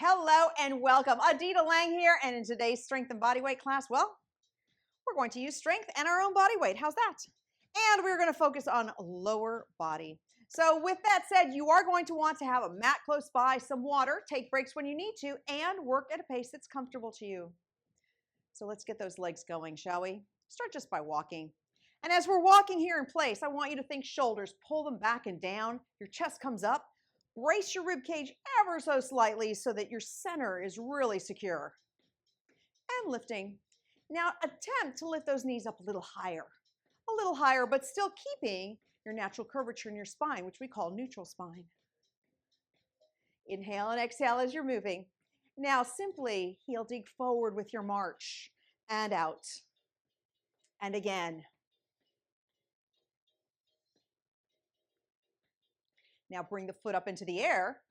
Hello and welcome. Adita Lang here, and in today's strength and body weight class, well, we're going to use strength and our own body weight. How's that? And we're going to focus on lower body. So with that said, you are going to want to have a mat close by, some water, take breaks when you need to, and work at a pace that's comfortable to you. So let's get those legs going, shall we? Start just by walking. And as we're walking here in place, I want you to think shoulders, pull them back and down, your chest comes up. Brace your rib cage ever so slightly so that your center is really secure. And lifting. Now attempt to lift those knees up a little higher, but still keeping your natural curvature in your spine, which we call neutral spine. Inhale and exhale as you're moving. Now simply heel dig forward with your march and out. And again. Now bring the foot up into the air.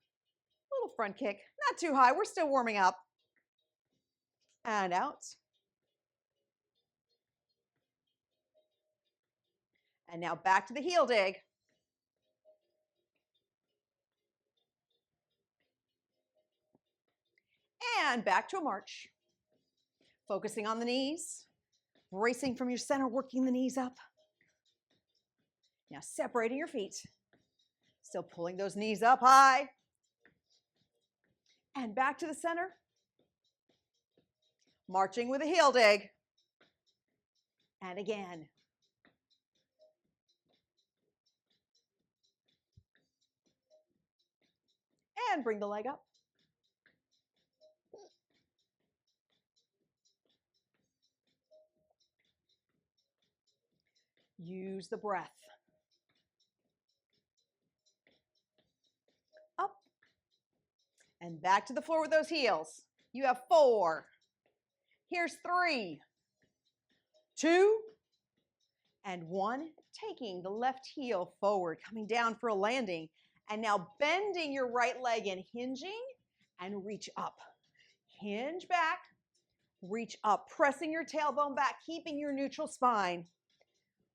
A little front kick, not too high. We're still warming up. And out. And now back to the heel dig. And back to a march. Focusing on the knees. Bracing from your center, working the knees up. Now separating your feet. Still pulling those knees up high. And back to the center. Marching with a heel dig. And again. And bring the leg up. Use the breath. Up. And back to the floor with those heels. You have 4. Here's 3, 2, and 1. Taking the left heel forward, coming down for a landing. And now bending your right leg and hinging and reach up. Hinge back, reach up, pressing your tailbone back, keeping your neutral spine.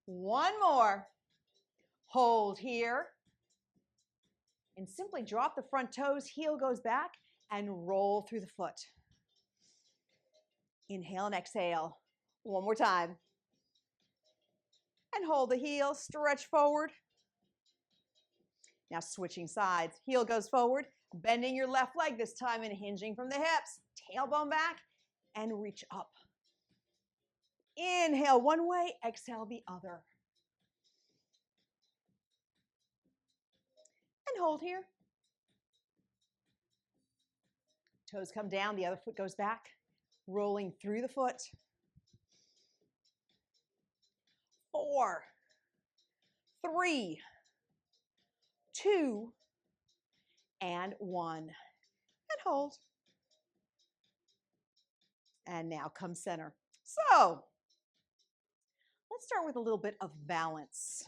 1 more. Hold here. And simply drop the front toes, heel goes back, and roll through the foot. Inhale and exhale. 1 more time. And hold the heel, stretch forward. Now switching sides. Heel goes forward, bending your left leg this time and hinging from the hips. Tailbone back and reach up. Inhale one way, exhale the other. And hold here. Toes come down, the other foot goes back. Rolling through the foot. 4, 3, 2, and 1. And hold. And now come center. So, let's start with a little bit of balance.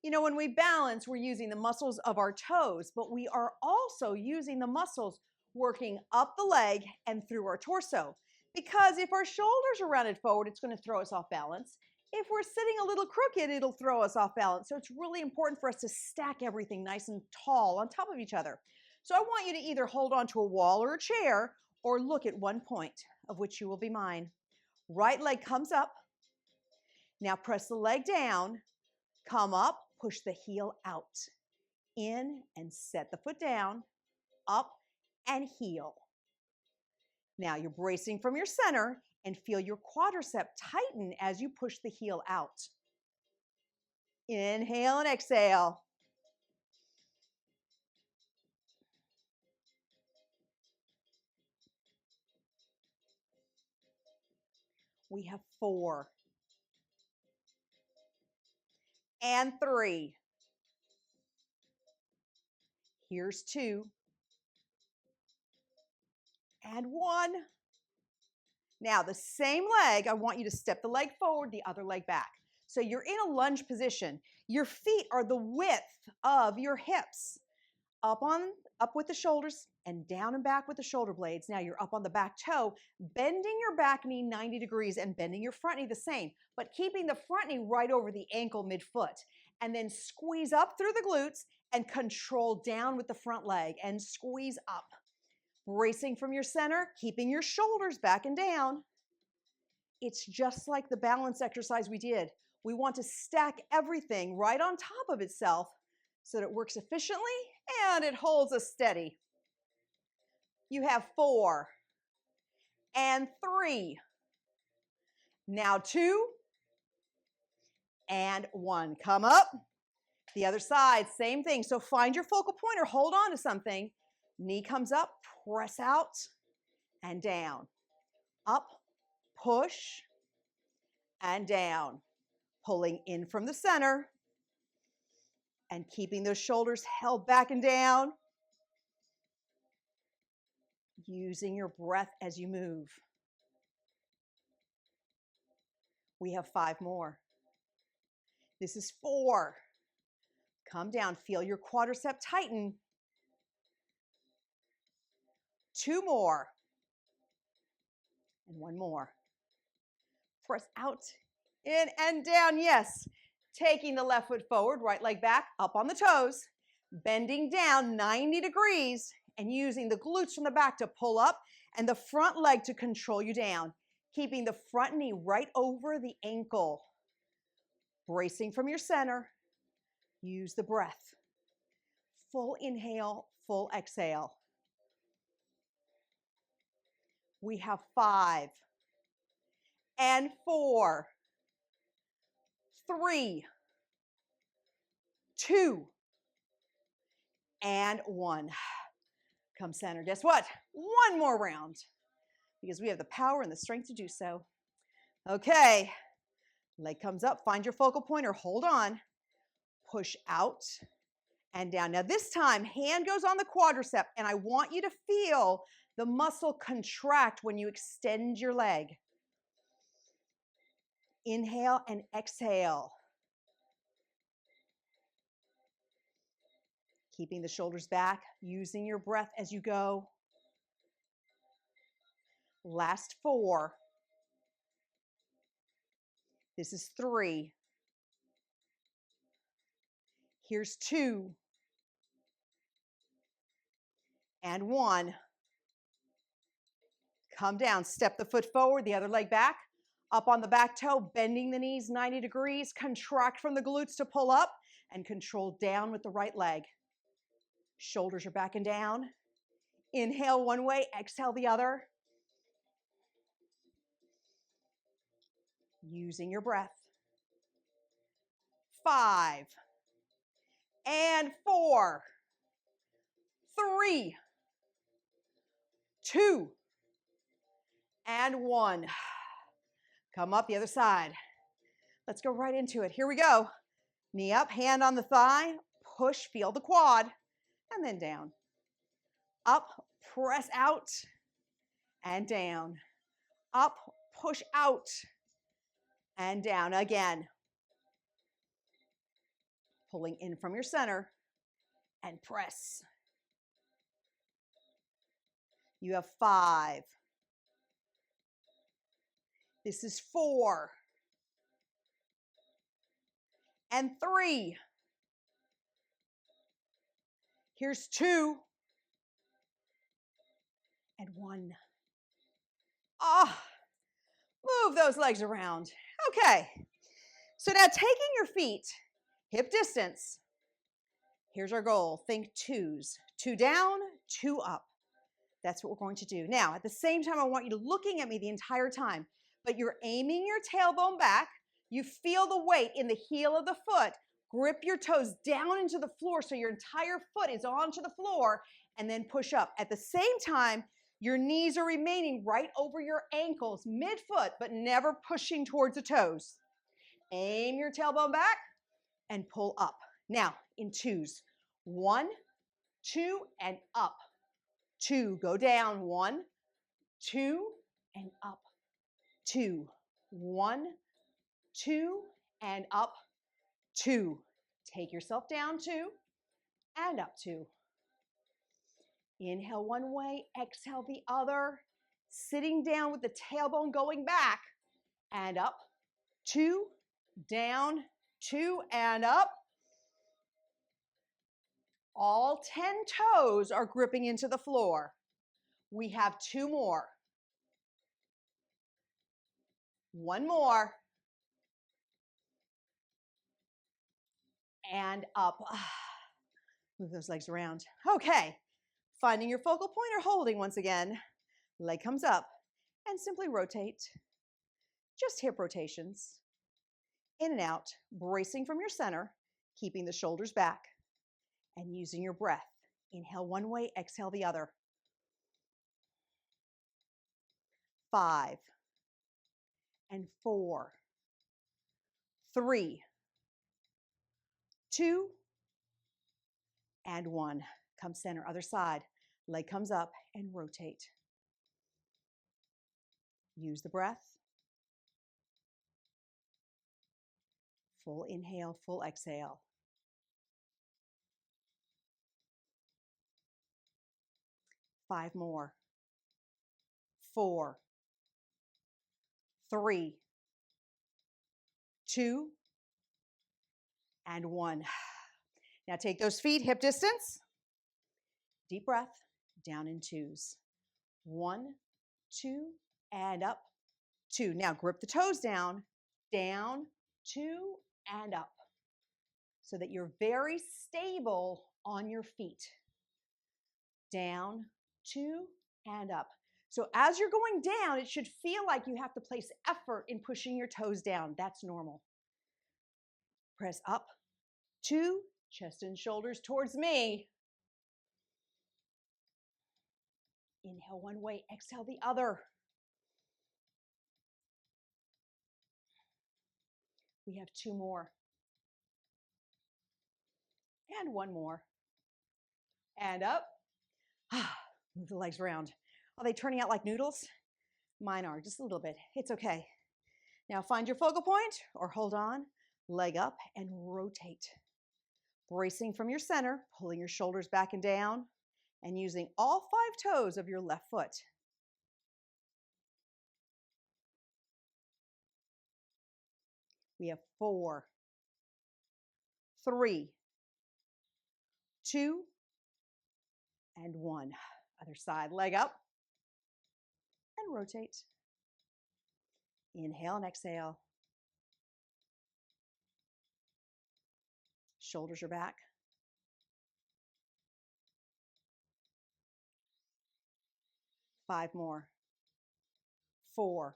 You know, when we balance, we're using the muscles of our toes, but we are also using the muscles working up the leg and through our torso. Because if our shoulders are rounded forward, it's going to throw us off balance. If we're sitting a little crooked, it'll throw us off balance. So it's really important for us to stack everything nice and tall on top of each other. So I want you to either hold onto a wall or a chair or look at one point, of which you will be mine. Right leg comes up. Now press the leg down, come up, push the heel out. In and set the foot down, up and heel. Now you're bracing from your center and feel your quadricep tighten as you push the heel out. Inhale and exhale. We have 4. And 3. Here's 2. And 1. Now the same leg, I want you to step the leg forward, the other leg back. So you're in a lunge position. Your feet are the width of your hips. Up with the shoulders and down and back with the shoulder blades. Now you're up on the back toe, bending your back knee 90 degrees and bending your front knee the same, but keeping the front knee right over the ankle midfoot. And then squeeze up through the glutes and control down with the front leg and squeeze up. Bracing from your center, keeping your shoulders back and down. It's just like the balance exercise we did. We want to stack everything right on top of itself so that it works efficiently and it holds us steady. You have 4 and 3. Now 2 and 1. Come up. The other side, same thing. So find your focal point or hold on to something. Knee comes up, press out and down. Up, push, and down. Pulling in from the center and keeping those shoulders held back and down. Using your breath as you move. We have 5 more. This is 4. Come down, feel your quadricep tighten. 2 more. And 1 more. Press out, in and down, yes. Taking the left foot forward, right leg back, up on the toes. Bending down 90 degrees and using the glutes from the back to pull up and the front leg to control you down. Keeping the front knee right over the ankle. Bracing from your center. Use the breath. Full inhale, full exhale. We have 5 and 4, 3, 2, and 1. Come center. Guess what? 1 more round because we have the power and the strength to do so. Okay. Leg comes up. Find your focal point or hold on. Push out and down. Now this time, hand goes on the quadricep, and I want you to feel the muscle contract when you extend your leg. Inhale and exhale. Keeping the shoulders back, using your breath as you go. Last 4. This is 3. Here's 2. And 1. Come down, step the foot forward, the other leg back. Up on the back toe, bending the knees 90 degrees. Contract from the glutes to pull up and control down with the right leg. Shoulders are back and down. Inhale one way, exhale the other. Using your breath. 5 and 4, 3, 2, and 1. Come up the other side. Let's go right into it. Here we go. Knee up, hand on the thigh, push, feel the quad, and then down. Up, press out, and down. Up, push out, and down again. Pulling in from your center and press. You have 5. This is 4 and 3. Here's 2 and 1. Move those legs around. Okay. So now taking your feet hip distance. Here's our goal. Think 2s. 2 down, 2 up. That's what we're going to do. Now, at the same time, I want you to looking at me the entire time, but you're aiming your tailbone back. You feel the weight in the heel of the foot. Grip your toes down into the floor so your entire foot is onto the floor, and then push up. At the same time, your knees are remaining right over your ankles, mid-foot, but never pushing towards the toes. Aim your tailbone back and pull up. Now, in 2s. 1, 2, and up. 2, go down. 1, 2, and up. 2, 1, 2, and up. 2. Take yourself down. 2, and up. 2. Inhale one way, exhale the other. Sitting down with the tailbone going back, and up. 2, down, 2, and up. All 10 toes are gripping into the floor. We have 2 more. 1 more. And up. Move those legs around. Okay. Finding your focal point or holding once again. Leg comes up and simply rotate. Just hip rotations. In and out, bracing from your center, keeping the shoulders back, and using your breath. Inhale one way, exhale the other. 5 and 4, 3, 2, and 1. Come center, other side. Leg comes up and rotate. Use the breath. Full inhale, full exhale. 5 more. 4, 3, 2, and 1. Now take those feet hip distance. Deep breath, down in 2s. 1, 2, and up. 2. Now grip the toes down, 2, and up. So that you're very stable on your feet. Down, 2, and up. So as you're going down, it should feel like you have to place effort in pushing your toes down. That's normal. Press up, 2, chest and shoulders towards me. Inhale one way, exhale the other. We have 2 more. And 1 more. And up. Move the legs around. Are they turning out like noodles? Mine are, just a little bit. It's okay. Now find your focal point or hold on. Leg up and rotate. Bracing from your center, pulling your shoulders back and down, and using all 5 toes of your left foot. We have 4, 3, 2, and 1. Other side, leg up, and rotate. Inhale and exhale. Shoulders are back. Five more. 4,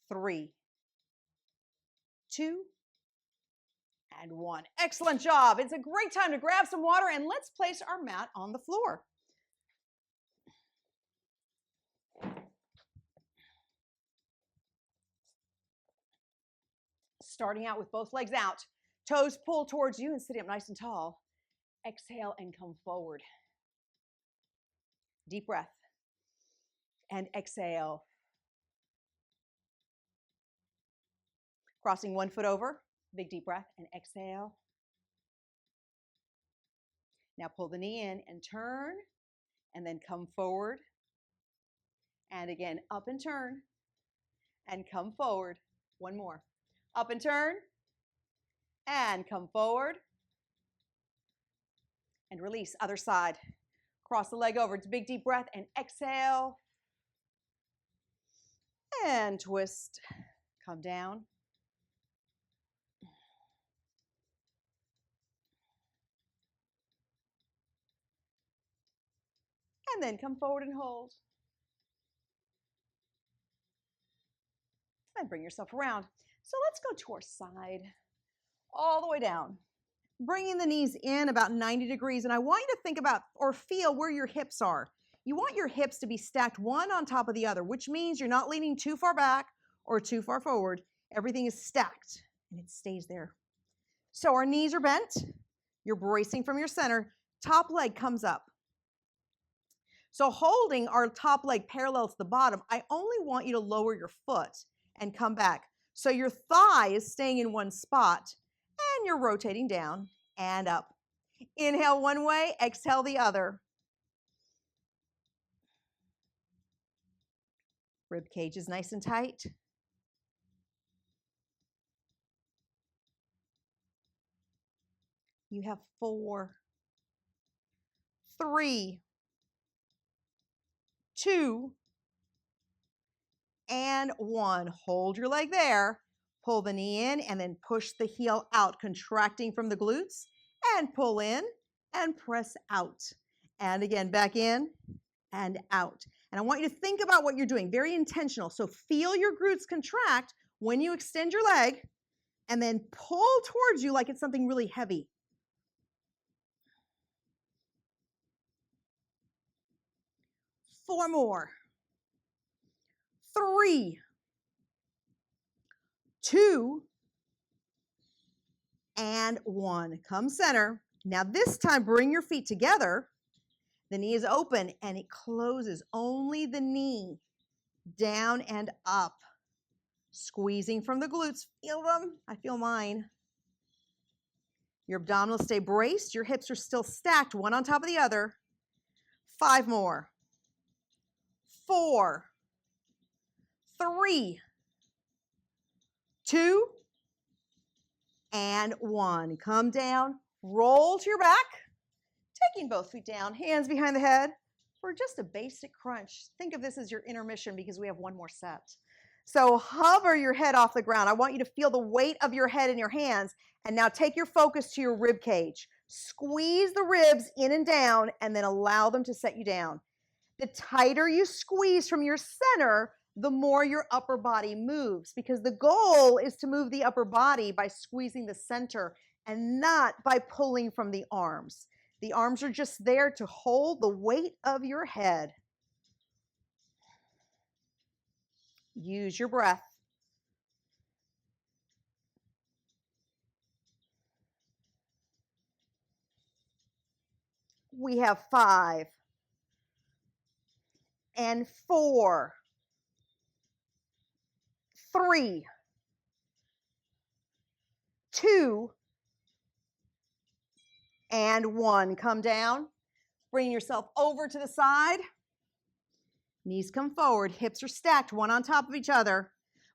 3, 2, and 1. Excellent job. It's a great time to grab some water and let's place our mat on the floor. Starting out with both legs out. Toes pull towards you and sitting up nice and tall. Exhale and come forward. Deep breath. And exhale. Crossing one foot over. Big deep breath and exhale. Now pull the knee in and turn and then come forward. And again, up and turn and come forward. 1 more. Up and turn and come forward. And release, other side. Cross the leg over. It's a big deep breath and exhale. And twist. Come down. And then come forward and hold. And bring yourself around. So let's go to our side, all the way down. Bringing the knees in about 90 degrees. And I want you to think about or feel where your hips are. You want your hips to be stacked one on top of the other, which means you're not leaning too far back or too far forward. Everything is stacked and it stays there. So our knees are bent. You're bracing from your center. Top leg comes up. So holding our top leg parallel to the bottom, I only want you to lower your foot and come back. So your thigh is staying in one spot and you're rotating down and up. Inhale one way, exhale the other. Rib cage is nice and tight. You have 4, 3, 2, and 1. Hold your leg there. Pull the knee in and then push the heel out, contracting from the glutes, and pull in and press out. And again, back in and out. And I want you to think about what you're doing, very intentional. So feel your glutes contract when you extend your leg and then pull towards you like it's something really heavy. Four more. 3, 2, and 1. Come center. Now this time, bring your feet together. The knee is open and it closes. Only the knee. Down and up. Squeezing from the glutes. Feel them? I feel mine. Your abdominals stay braced. Your hips are still stacked, one on top of the other. 5 more. 4, 3, 2, and 1. Come down, roll to your back, taking both feet down, hands behind the head for just a basic crunch. Think of this as your intermission because we have one more set. So hover your head off the ground. I want you to feel the weight of your head in your hands, and now take your focus to your rib cage. Squeeze the ribs in and down, and then allow them to set you down. The tighter you squeeze from your center, the more your upper body moves, because the goal is to move the upper body by squeezing the center and not by pulling from the arms. The arms are just there to hold the weight of your head. Use your breath. We have 5 and 4, 3, 2, and 1. Come down. Bring yourself over to the side. Knees come forward. Hips are stacked, one on top of each other.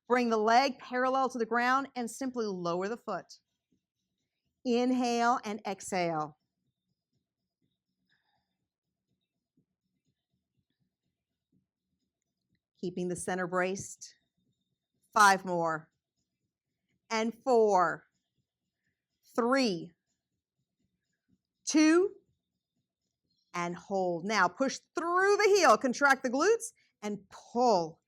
Bring the leg parallel to the ground and simply lower the foot. Inhale and exhale. Keeping the center braced. 5 more. And 4, 3, 2, and hold. Now push through the heel, contract the glutes, and pull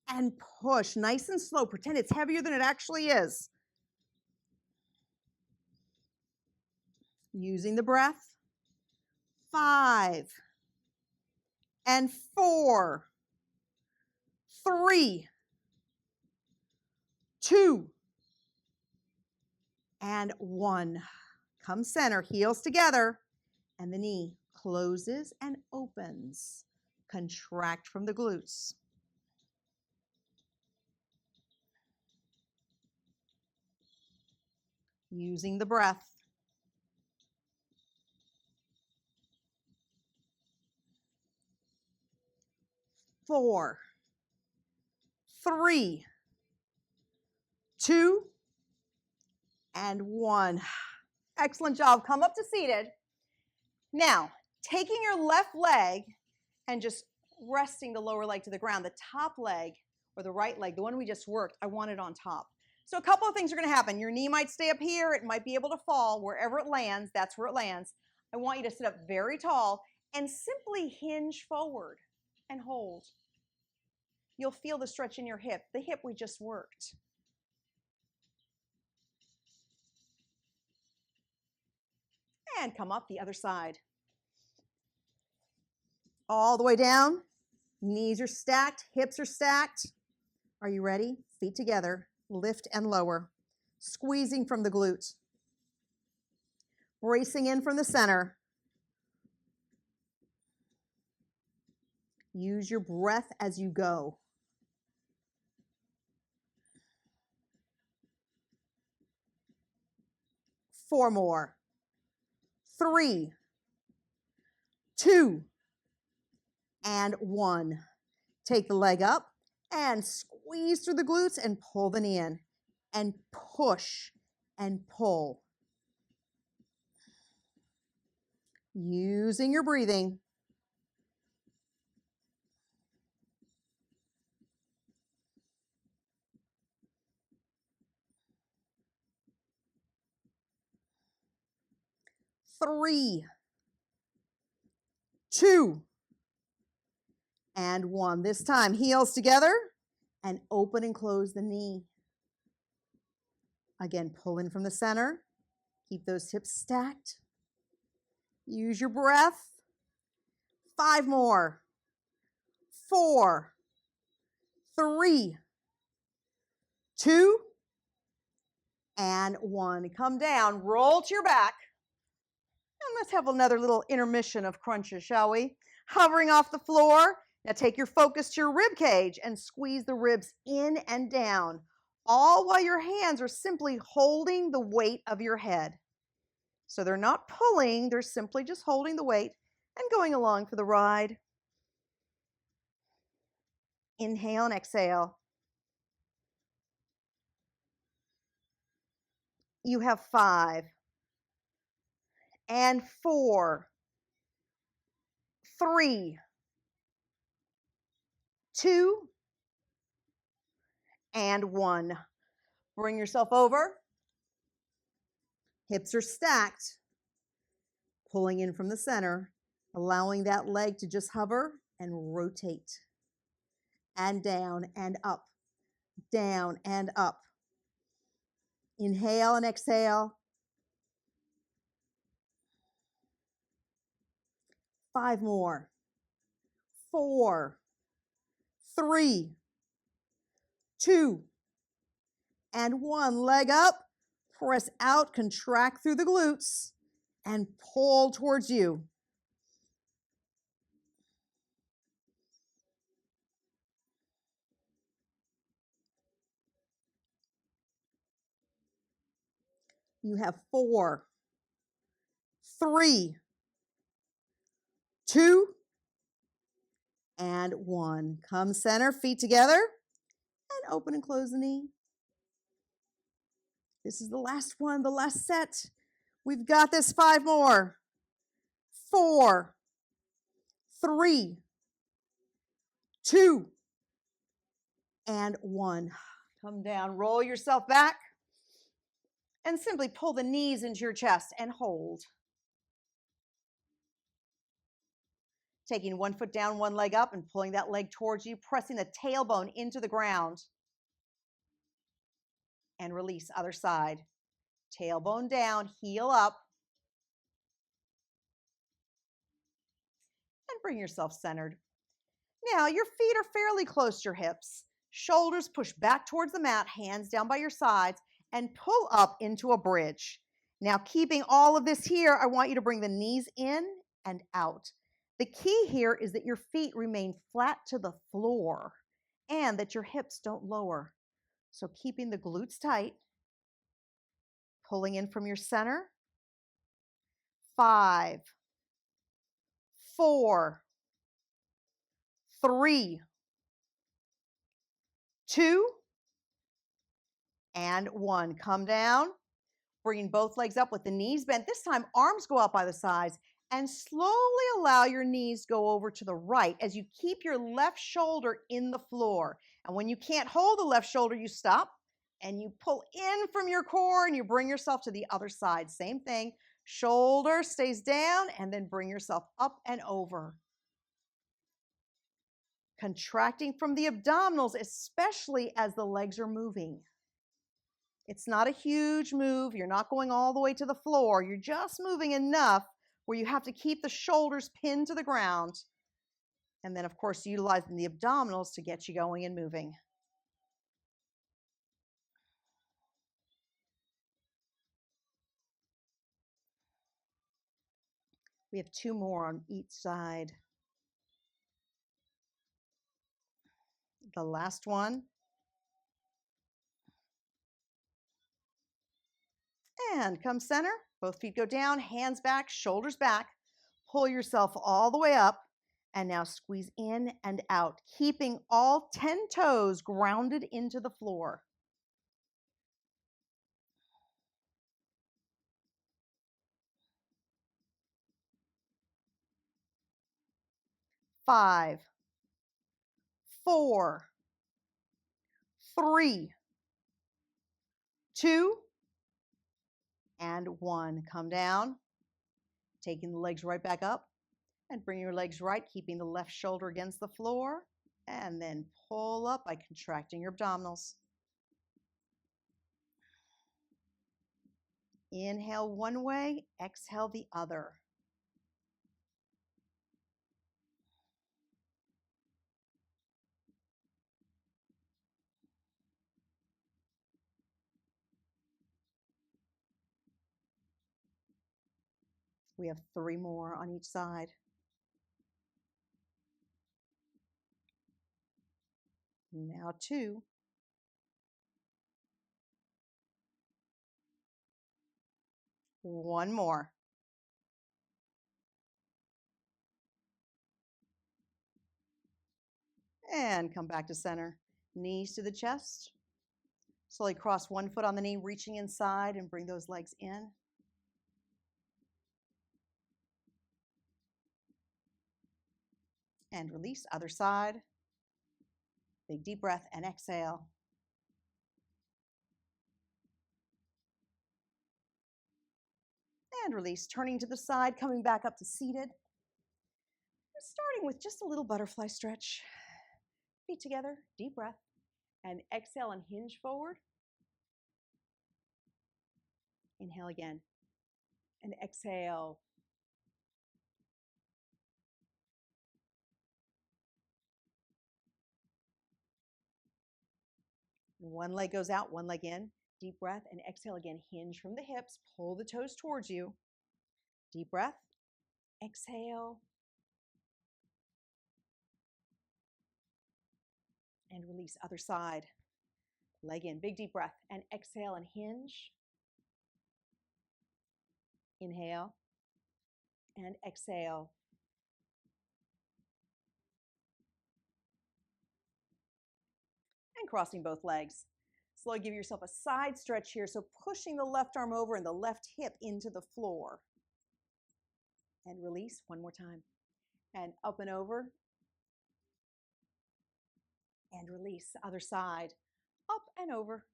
and push. Nice and slow. Pretend it's heavier than it actually is. Using the breath. 5 and 4, 3, 2, and 1. Come center, heels together, and the knee closes and opens. Contract from the glutes. Using the breath. 4, 3, 2, and 1. Excellent job. Come up to seated. Now, taking your left leg and just resting the lower leg to the ground, the top leg or the right leg, the one we just worked, I want it on top. So a couple of things are going to happen. Your knee might stay up here. It might be able to fall. Wherever it lands, that's where it lands. I want you to sit up very tall and simply hinge forward and hold. You'll feel the stretch in your hip, the hip we just worked. And come up the other side. All the way down. Knees are stacked, hips are stacked. Are you ready? Feet together, lift and lower. Squeezing from the glutes. Bracing in from the center. Use your breath as you go. Four more. 3, 2, and 1. Take the leg up and squeeze through the glutes and pull the knee in. And push and pull. Using your breathing. 3, 2, and 1. This time, heels together and open and close the knee. Again, pull in from the center. Keep those hips stacked. Use your breath. 5 more. 4, 3, 2, and 1. Come down, roll to your back. And let's have another little intermission of crunches, shall we? Hovering off the floor. Now take your focus to your rib cage and squeeze the ribs in and down, all while your hands are simply holding the weight of your head. So they're not pulling, they're simply just holding the weight and going along for the ride. Inhale and exhale. You have 5 and 4, 3, 2, and 1. Bring yourself over. Hips are stacked. Pulling in from the center, allowing that leg to just hover and rotate. And down and up, down and up. Inhale and exhale. 5 more. 4, 3, 2, and 1. Leg up, press out, contract through the glutes, and pull towards you. You have 4, 3, 2, and 1. Come center, feet together, and open and close the knee. This is the last one, the last set. We've got this. 5 more. 4, 3, 2, and 1. Come down, roll yourself back, and simply pull the knees into your chest and hold. Taking one foot down, one leg up, and pulling that leg towards you, pressing the tailbone into the ground. And release, other side. Tailbone down, heel up. And bring yourself centered. Now, your feet are fairly close to your hips. Shoulders push back towards the mat, hands down by your sides, and pull up into a bridge. Now, keeping all of this here, I want you to bring the knees in and out. The key here is that your feet remain flat to the floor and that your hips don't lower. So keeping the glutes tight, pulling in from your center. 5, 4, 3, 2, and 1. Come down, bringing both legs up with the knees bent. This time, arms go out by the sides, and slowly allow your knees go over to the right as you keep your left shoulder in the floor. And when you can't hold the left shoulder, you stop and you pull in from your core and you bring yourself to the other side. Same thing. Shoulder stays down and then bring yourself up and over. Contracting from the abdominals, especially as the legs are moving. It's not a huge move. You're not going all the way to the floor. You're just moving enough where you have to keep the shoulders pinned to the ground. And then, of course, utilizing the abdominals to get you going and moving. We have 2 more on each side. The last one. And come center. Both feet go down, hands back, shoulders back. Pull yourself all the way up. And now squeeze in and out, keeping all 10 toes grounded into the floor. 5, 4, 3, 2, and 1. Come down. Taking the legs right back up and bring your legs right, keeping the left shoulder against the floor, and then pull up by contracting your abdominals. Inhale one way, exhale the other. We have 3 more on each side. Now 2. One more. And come back to center. Knees to the chest. Slowly cross one foot on the knee, reaching inside, and bring those legs in. And release, other side. Big deep breath and exhale. And release, turning to the side, coming back up to seated. Starting with just a little butterfly stretch. Feet together, deep breath, and exhale and hinge forward. Inhale again, and exhale. One leg goes out, one leg in. Deep breath and exhale again. Hinge from the hips. Pull the toes towards you. Deep breath. Exhale. And release. Other side. Leg in. Big deep breath. And exhale and hinge. Inhale. And exhale. And crossing both legs. Slowly give yourself a side stretch here. So pushing the left arm over and the left hip into the floor. And release one more time. And up and over. And release. Other side. Up and over.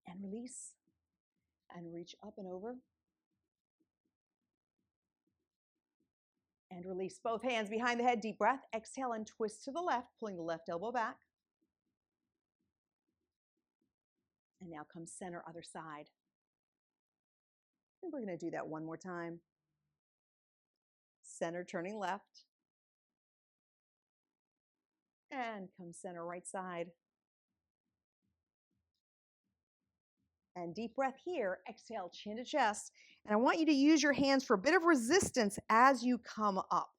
And release. And reach up and over. And release. Both hands behind the head. Deep breath. Exhale and twist to the left, pulling the left elbow back. And now come center, other side. And we're going to do that one more time. Center, turning left. And come center, right side. And deep breath here. Exhale, chin to chest. And I want you to use your hands for a bit of resistance as you come up.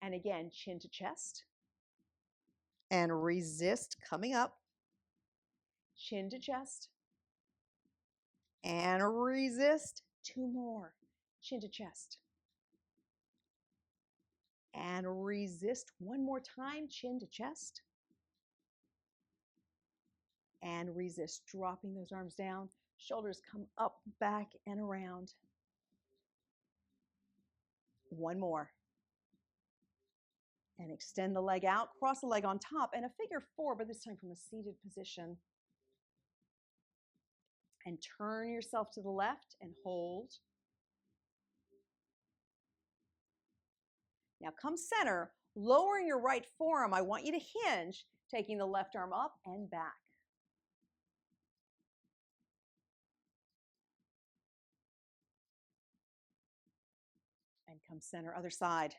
And again, chin to chest. And resist coming up. Chin to chest. And resist. 2 more. Chin to chest. And resist 1 more time, chin to chest. And resist, dropping those arms down. Shoulders come up, back, and around. 1 more. And extend the leg out, cross the leg on top, and a figure 4, but this time from a seated position. And turn yourself to the left and hold. Now come center, lowering your right forearm. I want you to hinge, taking the left arm up and back. And come center, other side.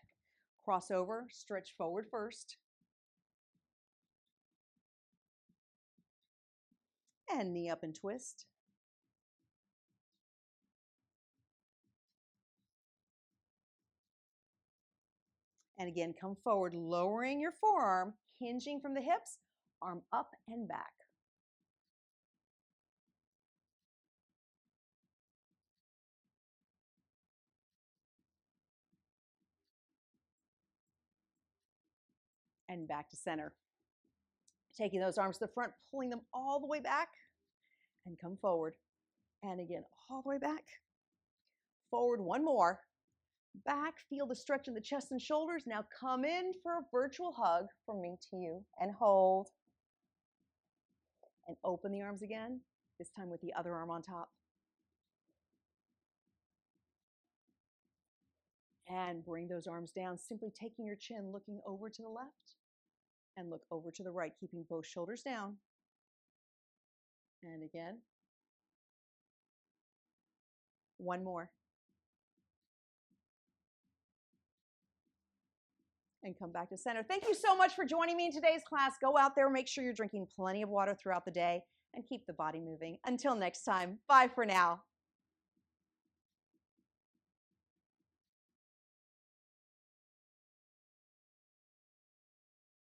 Cross over, stretch forward first. And knee up and twist. And again, come forward, lowering your forearm, hinging from the hips, arm up and back. And back to center. Taking those arms to the front, pulling them all the way back, and come forward. And again, all the way back. Forward, 1 more. Back, feel the stretch in the chest and shoulders. Now come in for a virtual hug from me to you, and hold. And open the arms again, this time with the other arm on top. And bring those arms down, simply taking your chin, looking over to the left and look over to the right, keeping both shoulders down. And again. One more. And come back to center. Thank you so much for joining me in today's class. Go out there, make sure you're drinking plenty of water throughout the day, and keep the body moving. Until next time, bye for now.